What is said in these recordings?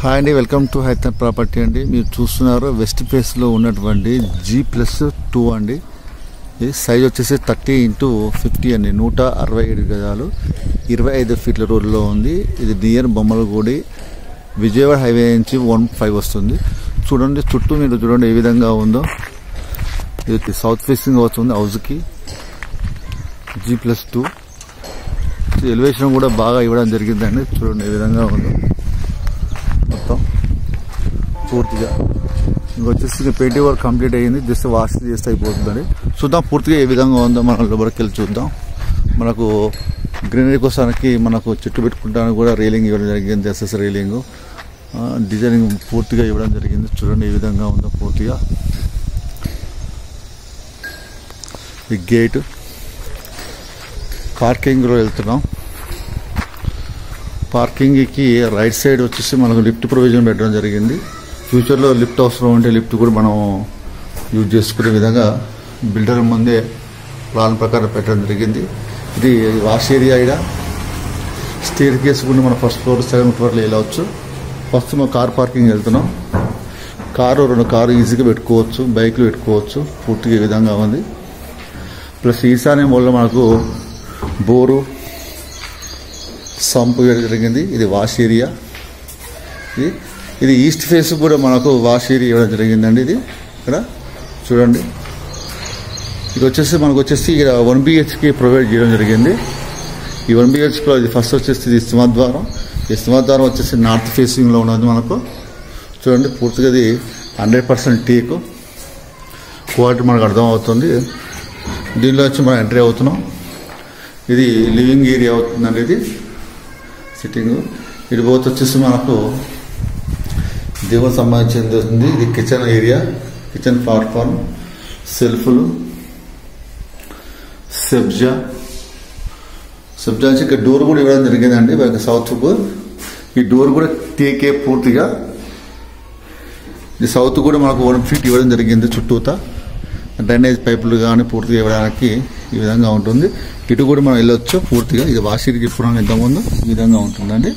Hi అండి, welcome to Hyderabad property అండి. మీరు చూస్తున్నారు వెస్ట్ ఫేస్లో ఉన్నటువంటి G+2 అండి. ఇది సైజ్ వచ్చేసి 30x50 అండి. 167 గజాలు, 25 ఫీట్ల రోడ్లో ఉంది. ఇది నియర్ బొమ్మలగూడి విజయవాడ హైవే నుంచి 15 వస్తుంది. చూడండి చుట్టూ మీరు చూడండి ఏ విధంగా ఉందో. ఇది సౌత్ ఫేసింగ్ వస్తుంది హౌస్కి. G+2 ఎలివేషన్ కూడా బాగా ఇవ్వడం జరిగిందండి. చూడండి ఏ విధంగా ఉందో మొత్తం పూర్తిగా. ఇంకొచ్చేసి పెయింటింగ్ వర్క్ కంప్లీట్ అయ్యింది, జస్ట్ వాష్ చేస్తే అయిపోతుందండి. చూద్దాం పూర్తిగా ఏ విధంగా ఉందో. మనం లోపలికి వెళ్ళి చూద్దాం. మనకు గ్రీనరీ కోసానికి మనకు చెట్టు పెట్టుకుంటానికి కూడా రైలింగ్ ఇవ్వడం జరిగింది. ఎస్ఎస్ రైలింగ్ డిజైనింగ్ పూర్తిగా ఇవ్వడం జరిగింది. చూడండి ఏ విధంగా ఉందో పూర్తిగా. ఈ గేట్ పార్కింగ్లో వెళ్తున్నాం. పార్కింగ్కి రైట్ సైడ్ వచ్చేసి మనకు లిఫ్ట్ ప్రొవిజన్ పెట్టడం జరిగింది. ఫ్యూచర్లో లిఫ్ట్ అవసరం ఉంటే లిఫ్ట్ కూడా మనం యూజ్ చేసుకునే విధంగా బిల్డర్ ముందే ప్లాన్ ప్రకారం పెట్టడం జరిగింది. ఇది వాష్ ఏరియా. ఇక్కడ స్టేర్ కేసు కూడా మన ఫస్ట్ ఫ్లోర్ సెకండ్ ఫ్లోర్లో వెళ్ళవచ్చు. ఫస్ట్ మనం కార్ పార్కింగ్ వెళ్తున్నాం. రెండు కారు ఈజీగా పెట్టుకోవచ్చు, బైక్లు పెట్టుకోవచ్చు. పూర్తిగా ఈ విధంగా ఉంది. ప్లస్ ఈశాన్యం వల్ల మనకు బోరు సంపు వేయడం జరిగింది. ఇది వాష్ ఏరియా. ఇది ఈస్ట్ ఫేస్ కూడా మనకు వాష్ ఏరియా ఇవ్వడం జరిగిందండి. ఇది ఇక్కడ చూడండి. ఇది వచ్చేసి మనకు వచ్చేసి ఇక్కడ 1 BHK ప్రొవైడ్ చేయడం జరిగింది. ఈ 1 BHK ఇది ఫస్ట్ వచ్చేసి ఇది సింహద్వారం. ఈ సింహద్వారం వచ్చేసి నార్త్ ఫేసింగ్లో ఉన్నది మనకు. చూడండి పూర్తిగా ఇది 100% టేక్ క్వాలిటీ మనకు అర్థమవుతుంది. దీనిలో వచ్చి మనం ఎంట్రీ అవుతున్నాం. ఇది లివింగ్ ఏరియా అవుతుందండి. ఇది సిట్టింగ్. ఇటు పోతే వచ్చేసి మనకు దేవునికి సంబంధించింది వస్తుంది. ఇది కిచెన్ ఏరియా, కిచెన్ ప్లాట్ఫామ్, సెల్ఫ్లు, సబ్జా నుంచి ఇక్కడ డోర్ కూడా ఇవ్వడం జరిగిందండి. సౌత్కు ఈ డోర్ కూడా టేకే పూర్తిగా. ఇది సౌత్ కూడా మనకు 1 feet ఇవ్వడం జరిగింది. చుట్టూతా డ్రైనేజ్ పైపులు కానీ పూర్తిగా ఇవ్వడానికి ఈ విధంగా ఉంటుంది. ఇటు కూడా మనం వెళ్ళొచ్చు పూర్తిగా. ఇది వాషికి చెప్పుకున్నాం ఇంతకుముందు. ఈ విధంగా ఉంటుందండి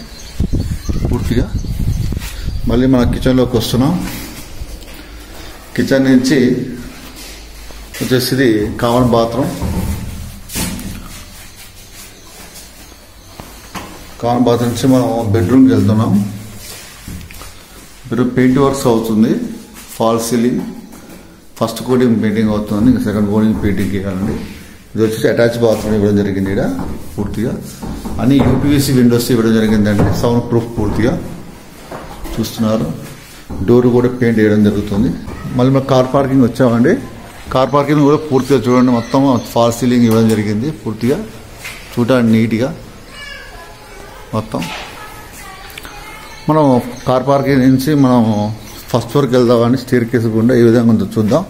పూర్తిగా. మళ్ళీ మన కిచెన్లోకి వస్తున్నాం. కిచెన్ నుంచి వచ్చేసి ఇది కామన్ బాత్రూమ్. కామన్ బాత్రూమ్ నుంచి మనం బెడ్రూమ్కి వెళ్తున్నాం. బెడ్రూమ్ పెయింట్ వర్క్స్ అవుతుంది. Fall ceiling, first coating painting అవుతుంది, ఇంకా సెకండ్ కోటింగ్ పెయింటింగ్ చేయాలండి. ఇది వచ్చేసి అటాచ్ బాత్రూమ్ ఇవ్వడం జరిగింది. ఇక్కడ పూర్తిగా అన్ని UPVC విండోస్ ఇవ్వడం జరిగిందండి. సౌండ్ ప్రూఫ్ పూర్తిగా చూస్తున్నారు. డోర్ కూడా పెయింట్ వేయడం జరుగుతుంది. మళ్ళీ మనం కార్ పార్కింగ్ వచ్చామండి. కార్ పార్కింగ్ కూడా పూర్తిగా చూడండి. మొత్తం ఫాల్ సీలింగ్ ఇవ్వడం జరిగింది పూర్తిగా. చూడండి నీట్గా మొత్తం. మనం కార్ పార్కింగ్ నుంచి మనం ఫస్ట్ ఫ్లోర్కి వెళ్దామని స్టేర్ కేసు గుండా ఈ విధంగా ఉందో చూద్దాం.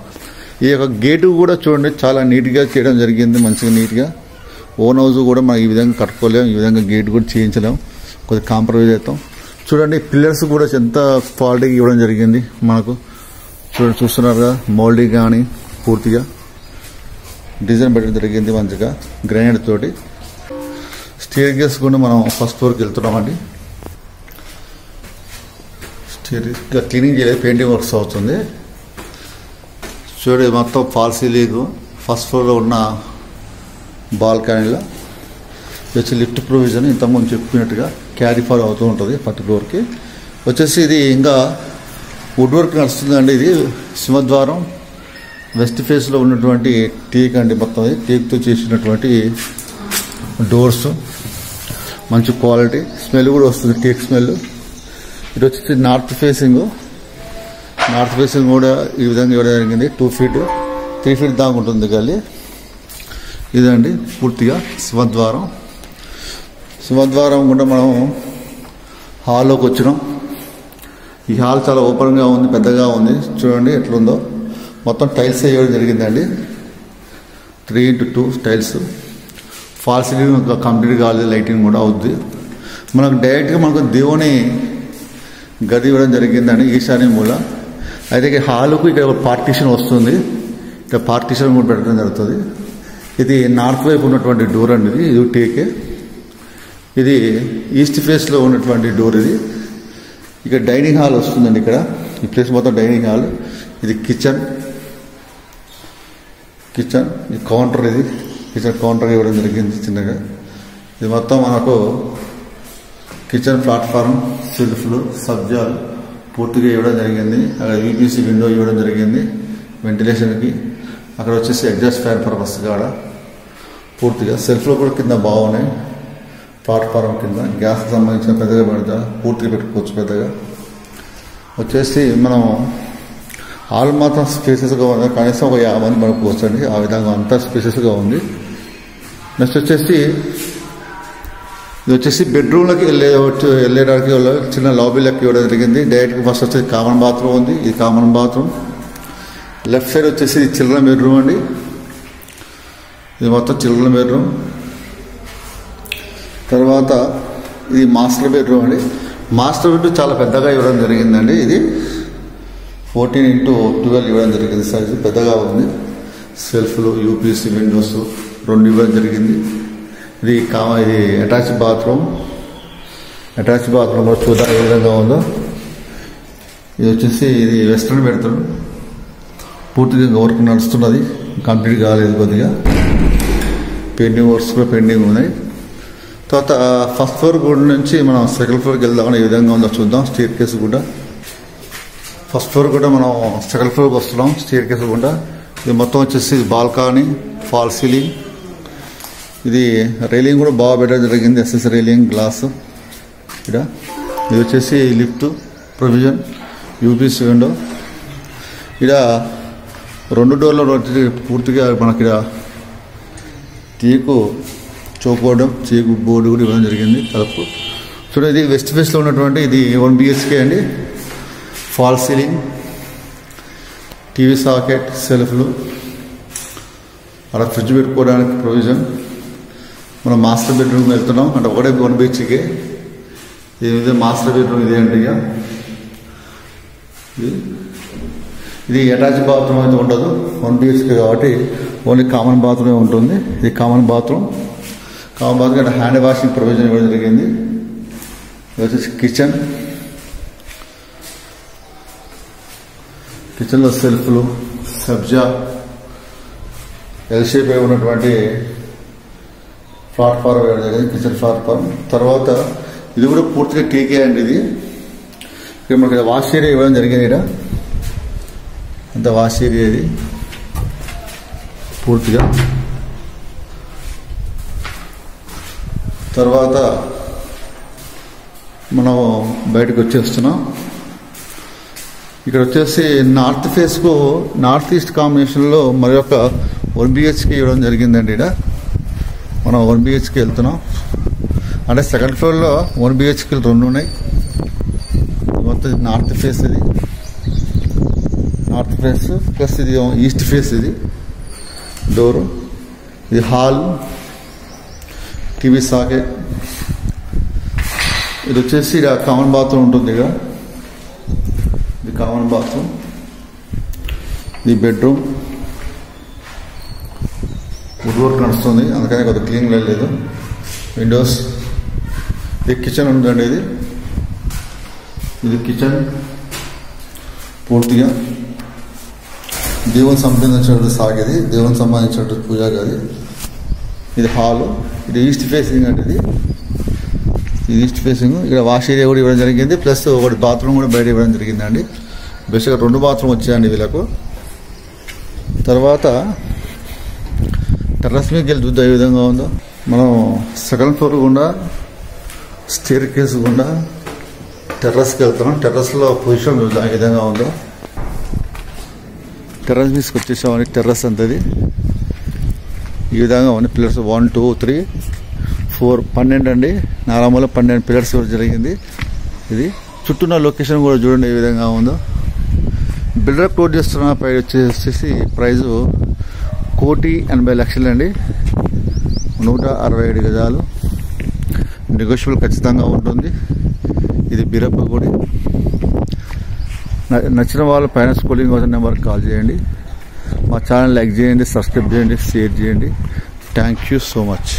ఈ యొక్క గేటు కూడా చూడండి చాలా నీట్గా చేయడం జరిగింది. మంచిగా నీట్గా. ఓన్ హౌస్ కూడా మనం ఈ విధంగా కట్టుకోలేము. ఈ విధంగా గేట్ కూడా చేయించలేము. కొద్దిగా కాంప్రమైజ్ అవుతాం. చూడండి పిల్లర్స్ కూడా ఎంత క్వాలిటీగా ఇవ్వడం జరిగింది మనకు. చూస్తున్నారు కదా, మోల్డింగ్ కానీ పూర్తిగా డిజైన్ పెట్టడం జరిగింది మంచిగా గ్రానైట్ తోటి. స్టేర్ కేసు కూడా మనం ఫస్ట్ ఫ్లోర్కి వెళ్తున్నామండి. క్లీనింగ్ చేయలేదు, పెయింటింగ్ వర్క్స్ అవుతుంది. చూడండి మొత్తం ఫాల్ సీలింగ్. ఫస్ట్ ఫ్లోర్లో ఉన్న బాల్కనీలో వచ్చి లిఫ్ట్ ప్రొవిజన్ ఇంతకుముందు చెప్పినట్టుగా క్యారీ ఫార్ అవుతూ ఉంటుంది. ఫస్ట్ ఫ్లోర్కి వచ్చేసి ఇది ఇంకా వుడ్ వర్క్ నడుస్తుందండి. ఇది సింహద్వారం వెస్ట్ ఫేస్లో ఉన్నటువంటి టేక్ అండి. మొత్తం టేక్తో చేసినటువంటి డోర్స్, మంచి క్వాలిటీ. స్మెల్ కూడా వస్తుంది, టేక్ స్మెల్. ఇది వచ్చేసి నార్త్ ఫేసింగ్ కూడా ఈ విధంగా ఇవ్వడం జరిగింది. 2 feet 3 feet దాకా ఉంటుంది గల్లీ. ఇదండి పూర్తిగా సింహద్వారం కూడా మనం హాల్లోకి వచ్చినాం. ఈ హాల్ చాలా ఓపెన్గా ఉంది, పెద్దగా ఉంది. చూడండి ఎట్లుందో. మొత్తం టైల్స్ వేయడం జరిగిందండి. 3x2 tiles. Fall ceiling complete కాలేదు, లైటింగ్ కూడా అవుద్ది. మనకు డైరెక్ట్గా మనకు దేవుని గది ఇవ్వడం జరిగిందండి ఈశాన్య మూల. అయితే హాలుకు ఇక్కడ పార్టీషన్ వస్తుంది. ఇక్కడ పార్టీషన్ కూడా పెట్టడం జరుగుతుంది. ఇది నార్త్ వైపు ఉన్నటువంటి డోర్ అండి. ఇది టేకే. ఇది ఈస్ట్ ఫేస్లో ఉన్నటువంటి డోర్. ఇది ఇక డైనింగ్ హాల్ వస్తుందండి. ఇక్కడ ఈ ప్లేస్ మొత్తం డైనింగ్ హాల్. ఇది కిచెన్, ఇది కౌంటర్. ఇది కిచెన్ కౌంటర్ ఇవ్వడం జరిగింది చిన్నగా. ఇది మొత్తం మనకు కిచెన్ ప్లాట్ఫారం, సెల్ఫ్లు, సబ్జాలు పూర్తిగా ఇవ్వడం జరిగింది. అక్కడ యూపీసీ విండో ఇవ్వడం జరిగింది వెంటిలేషన్కి. అక్కడ వచ్చేసి ఎగ్జాస్ట్ ఫ్యాన్ పర్పస్ కాడ పూర్తిగా. సెల్ఫ్లో కూడా కింద బాగున్నాయి. ప్లాట్ఫారం కింద గ్యాస్కి సంబంధించిన పెద్దగా పెడతా పూర్తిగా పెట్టుకోవచ్చు. పెద్దగా వచ్చేసి మనం హాల్ మాత్రం స్పేసెస్గా ఉంది. కనీసం ఒక 50 మంది పడుకోవచ్చు అండి. ఆ విధంగా అంతా స్పేసెస్గా ఉంది. నెక్స్ట్ వచ్చేసి ఇది వచ్చేసి బెడ్రూమ్లోకి వెళ్ళేడానికి చిన్న లాబీలోకి ఇవ్వడం జరిగింది. డైరెక్ట్గా ఫస్ట్ వచ్చేసి కామన్ బాత్రూమ్ ఉంది. ఇది కామన్ బాత్రూమ్. లెఫ్ట్ సైడ్ వచ్చేసి చిల్డ్రన్ బెడ్రూమ్ అండి. ఇది మొత్తం చిల్డ్రన్ బెడ్రూమ్. తర్వాత ఇది మాస్టర్ బెడ్రూమ్ అండి. మాస్టర్ బెడ్రూమ్ చాలా పెద్దగా ఇవ్వడం జరిగిందండి. ఇది 14x12 ఇవ్వడం జరిగింది. సైజు పెద్దగా ఉంది. సెల్ఫ్లు, యూపీసీ విండోస్ 2 ఇవ్వడం జరిగింది. ఇది అటాచ్ బాత్రూమ్. అటాచ్ బాత్రూమ్ కూడా చూద్దాం ఏ విధంగా ఉందో. ఇది వచ్చేసి ఇది వెస్ట్రన్ బెడ్రూమ్. పూర్తిగా వర్క్ నడుస్తున్నది, కంప్లీట్ కాలేదు. కొద్దిగా పెండింగ్ వర్క్స్ కూడా పెండింగ్ ఉన్నాయి. తర్వాత ఫస్ట్ ఫ్లోర్ కూడా నుంచి మనం సెకండ్ ఫ్లోర్కి వెళ్దామని ఏ విధంగా ఉందో చూద్దాం. స్టేర్ కేసు కూడా ఫస్ట్ ఫ్లోర్ కూడా మనం సెకండ్ ఫ్లోర్కి వస్తున్నాం. స్టేర్ కేసు కూడా ఇది మొత్తం వచ్చేసి బాల్కనీ, ఫాల్ సీలింగ్. ఇది రైలింగ్ కూడా బాగా పెట్టడం జరిగింది. SS railing, glass. ఇక్కడ ఇది వచ్చేసి లిఫ్ట్ ప్రొవిజన్, యూపీసీ విండో. ఇక్కడ 2 డోర్లు పూర్తిగా మనకి తీకు చౌకోవడం, చీకు బోర్డు కూడా ఇవ్వడం జరిగింది. తలుపు చూడండి. ఇది వెస్ట్ ఫేస్లో ఉన్నటువంటి ఇది 1 BHK అండి. ఫాల్ సీలింగ్, టీవీ సాకెట్, సెల్ఫ్లు, అలా ఫ్రిడ్జ్ పెట్టుకోవడానికి ప్రొవిజన్. మనం మాస్టర్ బెడ్రూమ్ వెళ్తున్నాం అంటే ఒకటే 1 BHK. ఇది మాస్టర్ బెడ్రూమ్ ఇదే అండి. ఇక ఇది అటాచ్ బాత్రూమ్ అయితే ఉండదు. 1 BHK కాబట్టి ఓన్లీ కామన్ బాత్రూమే ఉంటుంది. ఇది కామన్ బాత్రూమ్. కామన్ బాత్రూమ్ అంటే హ్యాండ్ వాషింగ్ ప్రొవిజన్ ఇవ్వడం జరిగింది. ఇది వచ్చేసి కిచెన్. కిచెన్లో సెల్ఫ్లు, సబ్జా, ఎల్ షేప్ ఉన్నటువంటి ప్లాట్ఫారం ఇవ్వడం జరిగింది. Kitchen platform. తర్వాత ఇది కూడా పూర్తిగా టీకే అండి. ఇది ఇక్కడ మనకి వాష్ ఏరియా ఇవ్వడం జరిగింది. ఇక్కడ అంత వాష్ ఏరియా ఇది పూర్తిగా. తర్వాత మనం బయటకు వచ్చేస్తున్నాం. ఇక్కడ వచ్చేసి నార్త్ ఫేస్కు నార్త్ ఈస్ట్ కాంబినేషన్లో మరి ఒక 1 BHK ఇవ్వడం జరిగిందండి. ఇక్కడ మనం 1 BHK వెళ్తున్నాం. అంటే సెకండ్ ఫ్లోర్లో 1 BHKలు 2 ఉన్నాయి. మొత్తం నార్త్ ఫేస్. ఇది నార్త్ ఫేస్ ప్లస్ ఇది ఈస్ట్ ఫేస్. ఇది డోరు. ఇది హాల్, టీవీ సాకెట్. ఇది వచ్చేసి ఇక్కడ కామన్ బాత్రూమ్ ఉంటుంది. ఇక్కడ ఇది కామన్ బాత్రూమ్. ఇది బెడ్రూమ్. వుడ్ వర్క్ నడుస్తుంది, అందుకని కొద్దిగా క్లీన్ లేదు. విండోస్. ఇది కిచెన్ ఉందండి. ఇది కిచెన్ పూర్తిగా దేవుని సంబంధించినటువంటి సాగేది, దేవునికి సంబంధించినటువంటి పూజా గది. ఇది హాలు. ఇది ఈస్ట్ ఫేసింగ్ అంటే ఇది ఈస్ట్ ఫేసింగ్. ఇక్కడ వాష్ ఏరియా కూడా ఇవ్వడం జరిగింది. ప్లస్ ఒకటి బాత్రూమ్ కూడా బయట ఇవ్వడం జరిగిందండి. బేసిక్గా 2 బాత్రూమ్ వచ్చాయండి వీళ్ళకు. తర్వాత టెర్రస్ మీదకి వెళ్ళి చూద్దాం ఏ విధంగా ఉందో. మనం సెకండ్ ఫ్లోర్ గుండా స్టేర్ కేసు గుండా టెర్రస్కి వెళ్తున్నాం. టెర్రస్లో పొజిషన్ చూద్దాం ఏ విధంగా ఉందో. టెర్రస్ మీదకి వచ్చేసామని టెర్రస్ అంతది ఈ విధంగా ఉంది. పిల్లర్స్ 1, 2, 3, 4 12 అండి. 4 12 పిల్లర్స్ జరిగింది. ఇది చుట్టూన్న లొకేషన్ కూడా చూడండి ఏ విధంగా ఉందో. బిల్డర్ కోట్ చేస్తున్న వచ్చేసి ప్రైజు 1,80,00,000 అండి. 167 గజాలు. నెగోషియబుల్ ఖచ్చితంగా ఉంటుంది. ఇది బీరప్ప గుడి. నచ్చిన వాళ్ళు పైన స్కూలింగ్ కోసం నెంబర్కి కాల్ చేయండి. మా ఛానల్ లైక్ చేయండి, సబ్స్క్రైబ్ చేయండి, షేర్ చేయండి. Thank you so much.